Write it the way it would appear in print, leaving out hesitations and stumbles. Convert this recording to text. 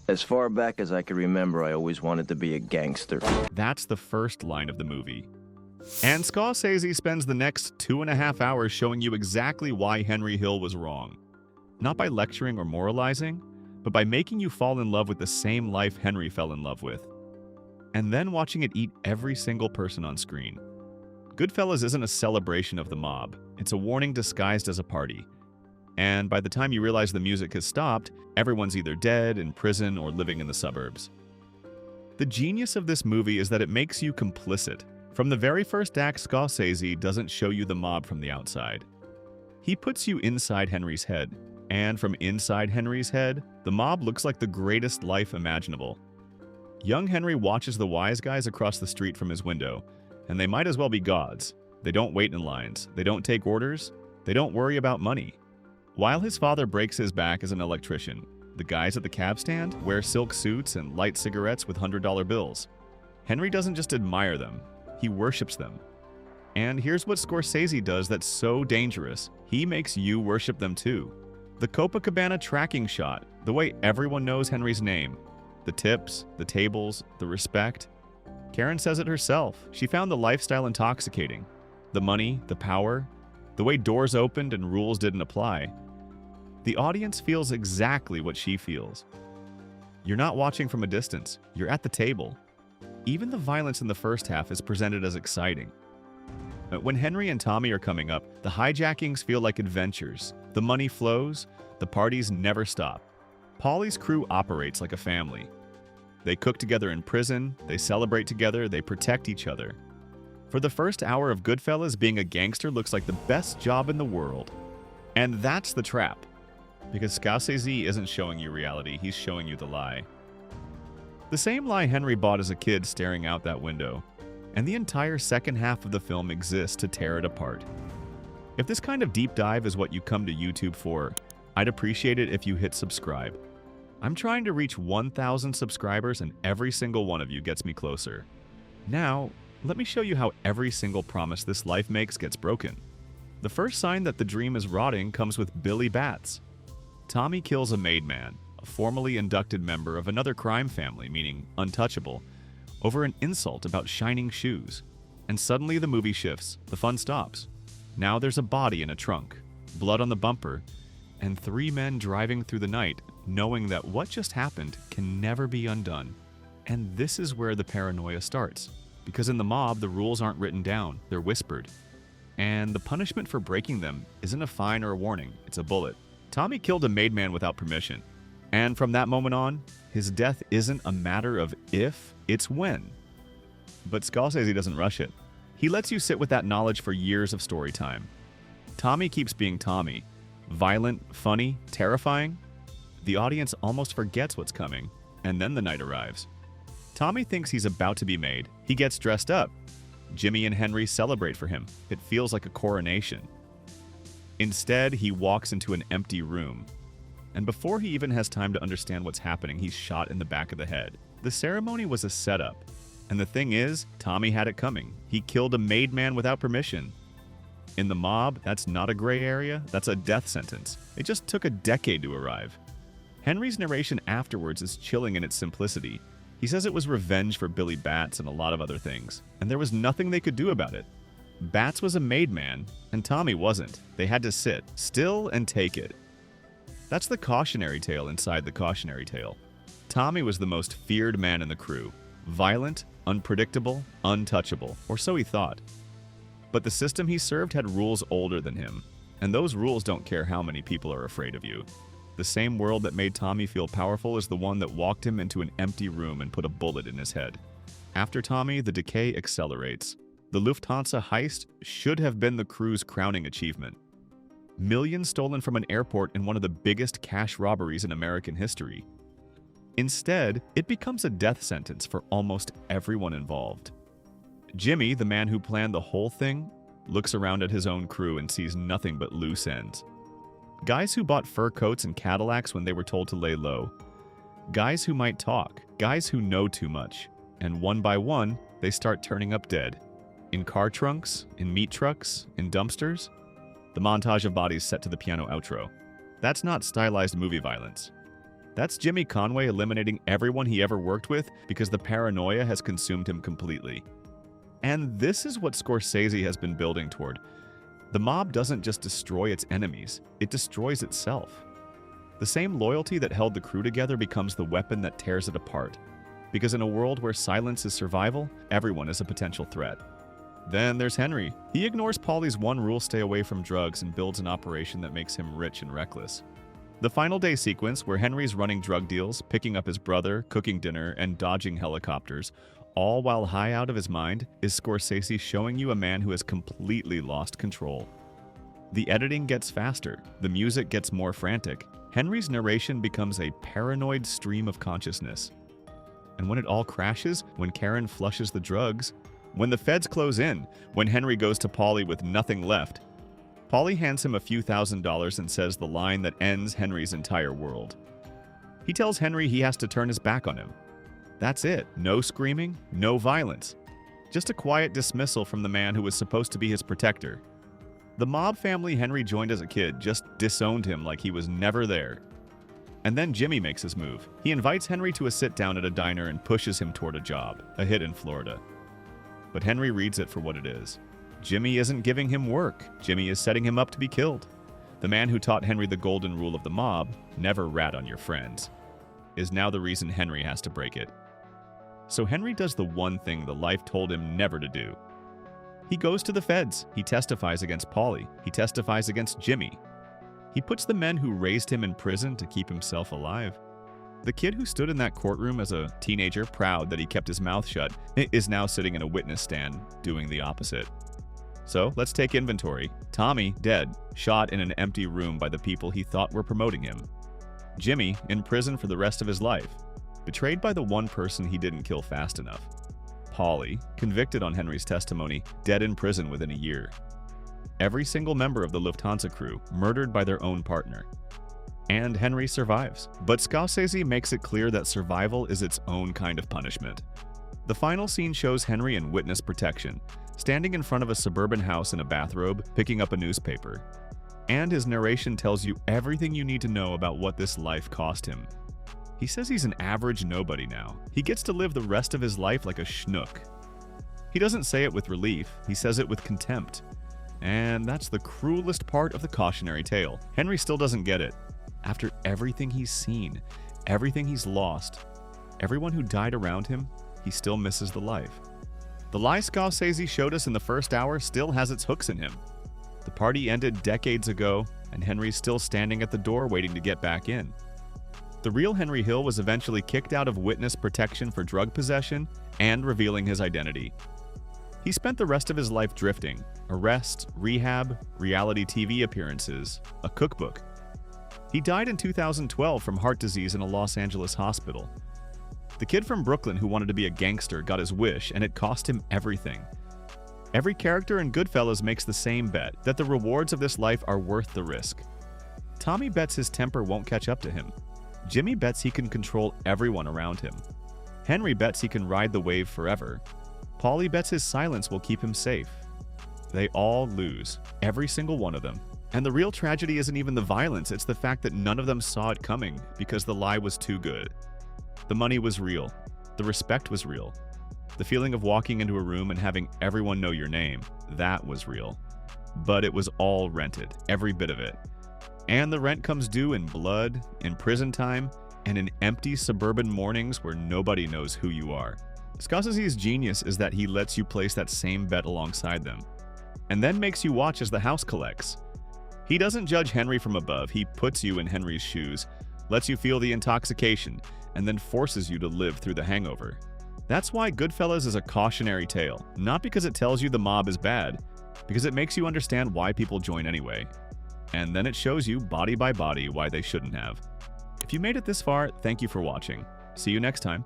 As far back as I can remember, I always wanted to be a gangster. That's the first line of the movie. And Scorsese spends the next 2.5 hours showing you exactly why Henry Hill was wrong. Not by lecturing or moralizing, but by making you fall in love with the same life Henry fell in love with. And then watching it eat every single person on screen. Goodfellas isn't a celebration of the mob. It's a warning disguised as a party. And by the time you realize the music has stopped, everyone's either dead, in prison, or living in the suburbs. The genius of this movie is that it makes you complicit. From the very first act, Scorsese doesn't show you the mob from the outside. He puts you inside Henry's head. And from inside Henry's head, the mob looks like the greatest life imaginable. Young Henry watches the wise guys across the street from his window, and they might as well be gods. They don't wait in lines, they don't take orders, they don't worry about money. While his father breaks his back as an electrician, the guys at the cab stand wear silk suits and light cigarettes with $100 bills. Henry doesn't just admire them, he worships them. And here's what Scorsese does that's so dangerous. He makes you worship them too. The Copacabana tracking shot, the way everyone knows Henry's name, the tips, the tables, the respect. Karen says it herself. She found the lifestyle intoxicating. The money, the power, the way doors opened and rules didn't apply. The audience feels exactly what she feels. You're not watching from a distance. You're at the table. Even the violence in the first half is presented as exciting. When Henry and Tommy are coming up, the hijackings feel like adventures. The money flows, the parties never stop. Paulie's crew operates like a family. They cook together in prison, they celebrate together, they protect each other. For the first hour of Goodfellas, being a gangster looks like the best job in the world. And that's the trap. Because Scorsese isn't showing you reality, he's showing you the lie. The same lie Henry bought as a kid staring out that window. And the entire second half of the film exists to tear it apart. If this kind of deep dive is what you come to YouTube for, I'd appreciate it if you hit subscribe. I'm trying to reach 1,000 subscribers and every single one of you gets me closer. Now, let me show you how every single promise this life makes gets broken. The first sign that the dream is rotting comes with Billy Bats. Tommy kills a made man, a formerly inducted member of another crime family, meaning untouchable, over an insult about shining shoes. And suddenly the movie shifts, the fun stops. Now there's a body in a trunk, blood on the bumper, and 3 men driving through the night, knowing that what just happened can never be undone. And this is where the paranoia starts. Because in the mob, the rules aren't written down, they're whispered. And the punishment for breaking them isn't a fine or a warning, it's a bullet. Tommy killed a made man without permission. And from that moment on, his death isn't a matter of if, it's when. But Scorsese doesn't rush it. He lets you sit with that knowledge for years of story time. Tommy keeps being Tommy. Violent, funny, terrifying. The audience almost forgets what's coming, and then the night arrives. Tommy thinks he's about to be made. He gets dressed up. Jimmy and Henry celebrate for him. It feels like a coronation. Instead, he walks into an empty room. And before he even has time to understand what's happening, he's shot in the back of the head. The ceremony was a setup. And the thing is, Tommy had it coming. He killed a made man without permission. In the mob, that's not a gray area, that's a death sentence. It just took a decade to arrive. Henry's narration afterwards is chilling in its simplicity. He says it was revenge for Billy Bats and a lot of other things, and there was nothing they could do about it. Bats was a made man, and Tommy wasn't. They had to sit still and take it. That's the cautionary tale inside the cautionary tale. Tommy was the most feared man in the crew. Violent, unpredictable, untouchable, or so he thought. But the system he served had rules older than him, and those rules don't care how many people are afraid of you. The same world that made Tommy feel powerful is the one that walked him into an empty room and put a bullet in his head. After Tommy, the decay accelerates. The Lufthansa heist should have been the crew's crowning achievement. Millions stolen from an airport in one of the biggest cash robberies in American history. Instead, it becomes a death sentence for almost everyone involved. Jimmy, the man who planned the whole thing, looks around at his own crew and sees nothing but loose ends. Guys who bought fur coats and Cadillacs when they were told to lay low. Guys who might talk. Guys who know too much. And one by one, they start turning up dead. In car trunks, in meat trucks, in dumpsters. The montage of bodies set to the piano outro. That's not stylized movie violence. That's Jimmy Conway eliminating everyone he ever worked with because the paranoia has consumed him completely. And this is what Scorsese has been building toward. The mob doesn't just destroy its enemies, it destroys itself. The same loyalty that held the crew together becomes the weapon that tears it apart. Because in a world where silence is survival, everyone is a potential threat. Then there's Henry. He ignores Paulie's one rule: stay away from drugs, and builds an operation that makes him rich and reckless. The final day sequence, where Henry's running drug deals, picking up his brother, cooking dinner, and dodging helicopters, all while high out of his mind, is Scorsese showing you a man who has completely lost control. The editing gets faster, the music gets more frantic. Henry's narration becomes a paranoid stream of consciousness. And when it all crashes, when Karen flushes the drugs, when the feds close in, when Henry goes to Paulie with nothing left, Paulie hands him a few $1,000s and says the line that ends Henry's entire world. He tells Henry he has to turn his back on him. That's it. No screaming, no violence. Just a quiet dismissal from the man who was supposed to be his protector. The mob family Henry joined as a kid just disowned him like he was never there. And then Jimmy makes his move. He invites Henry to a sit-down at a diner and pushes him toward a job, a hit in Florida. But Henry reads it for what it is. Jimmy isn't giving him work. Jimmy is setting him up to be killed. The man who taught Henry the golden rule of the mob, never rat on your friends, is now the reason Henry has to break it. So Henry does the one thing the life told him never to do. He goes to the feds. He testifies against Paulie. He testifies against Jimmy. He puts the men who raised him in prison to keep himself alive. The kid who stood in that courtroom as a teenager, proud that he kept his mouth shut, is now sitting in a witness stand, doing the opposite. So let's take inventory. Tommy, dead, shot in an empty room by the people he thought were promoting him. Jimmy, in prison for the rest of his life, betrayed by the one person he didn't kill fast enough. Paulie, convicted on Henry's testimony, dead in prison within a year. Every single member of the Lufthansa crew murdered by their own partner. And Henry survives. But Scorsese makes it clear that survival is its own kind of punishment. The final scene shows Henry in witness protection, standing in front of a suburban house in a bathrobe, picking up a newspaper. And his narration tells you everything you need to know about what this life cost him. He says he's an average nobody now. He gets to live the rest of his life like a schnook. He doesn't say it with relief, he says it with contempt. And that's the cruelest part of the cautionary tale. Henry still doesn't get it. After everything he's seen, everything he's lost, everyone who died around him, he still misses the life. The lie Scorsese showed us in the first hour still has its hooks in him. The party ended decades ago, and Henry's still standing at the door waiting to get back in. The real Henry Hill was eventually kicked out of witness protection for drug possession and revealing his identity. He spent the rest of his life drifting: arrest, rehab, reality TV appearances, a cookbook. He died in 2012 from heart disease in a Los Angeles hospital. The kid from Brooklyn who wanted to be a gangster got his wish, and it cost him everything. Every character in Goodfellas makes the same bet, that the rewards of this life are worth the risk. Tommy bets his temper won't catch up to him. Jimmy bets he can control everyone around him. Henry bets he can ride the wave forever. Paulie bets his silence will keep him safe. They all lose, every single one of them. And the real tragedy isn't even the violence, it's the fact that none of them saw it coming because the lie was too good. The money was real. The respect was real. The feeling of walking into a room and having everyone know your name, that was real. But it was all rented, every bit of it. And the rent comes due in blood, in prison time, and in empty suburban mornings where nobody knows who you are. Scorsese's genius is that he lets you place that same bet alongside them, and then makes you watch as the house collects. He doesn't judge Henry from above, he puts you in Henry's shoes, lets you feel the intoxication, and then forces you to live through the hangover. That's why Goodfellas is a cautionary tale, not because it tells you the mob is bad, because it makes you understand why people join anyway. And then it shows you body by body why they shouldn't have. If you made it this far, thank you for watching. See you next time.